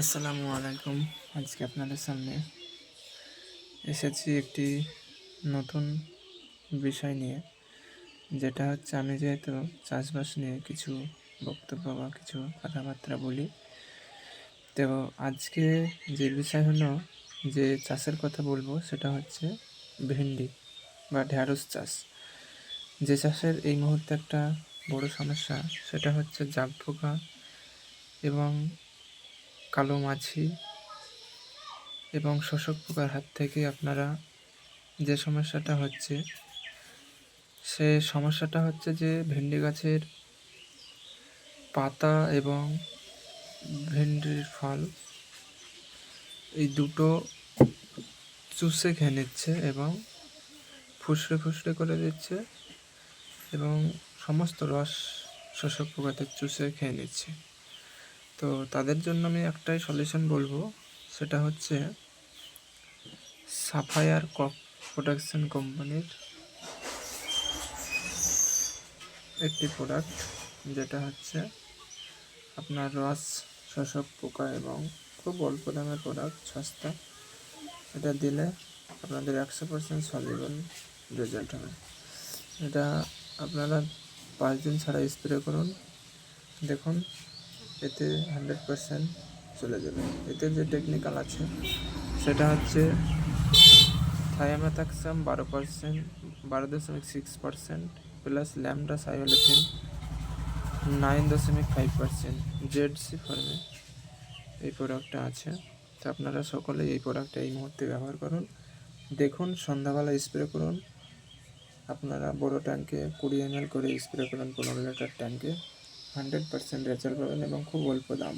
আসসালামু আলাইকুম। আজকে আপনাদের সামনে এসেছি একটি নতুন বিষয় নিয়ে, যেটা হচ্ছে আমি যেহেতু চাষবাস নিয়ে কিছু বক্তব্য বা কিছু কথাবার্তা বলি, তো আজকে যে বিষয় হলো যে চাষের কথা বলবো সেটা হচ্ছে ভেন্ডি বা ঢ্যাঁড়স চাষ। যে চাষের এই মুহূর্তে একটা বড় সমস্যা সেটা হচ্ছে জাগ পোকা এবং কালো মাছি এবং শোষক পোকার হাত থেকে আপনারা যে সমস্যাটা হচ্ছে, সে সমস্যাটা হচ্ছে যে ভেন্ডি গাছের পাতা এবং ভেন্ডির ফল এই দুটো চুষে খেয়ে নিচ্ছে এবং ফুসড়ে ফুসড়ে করে দিচ্ছে এবং সমস্ত রস শোষক পোকাদের চুষে খেয়ে নিচ্ছে। তো তাদের জন্য আমি একটাই সলিউশন বলবো, সেটা হচ্ছে সাফায়ার ক্রপ প্রোটেকশন কোম্পানির একটি প্রোডাক্ট, যেটা হচ্ছে আপনার রস শোষক পোকা এবং খুব অল্প দামের প্রোডাক্ট, সস্তা। এটা দিলে আপনাদের 100% সলিউবল রেজাল্ট হবে। এটা আপনারা 5 দিন ছাড়া স্প্রে করুন, দেখুন এতে 100% চলে যাবে। এতে যে টেকনিক্যাল আছে সেটা হচ্ছে থায়ামেথাক্সাম 12%, 12.6% প্লাস ল্যামডা সাইওলেথিন 9.5% জেডসি ফর্মে এই প্রোডাক্টটা আছে। তো আপনারা সকলেই এই প্রোডাক্টটা এই মুহূর্তে ব্যবহার করুন, দেখুন সন্ধ্যাবেলা স্প্রে করুন। আপনারা বড় ট্যাঙ্কে 20 ml করে স্প্রে করুন, 15 লিটার ট্যাঙ্কে, 100% রেজাল্ট পাবেন এবং খুব অল্প দাম।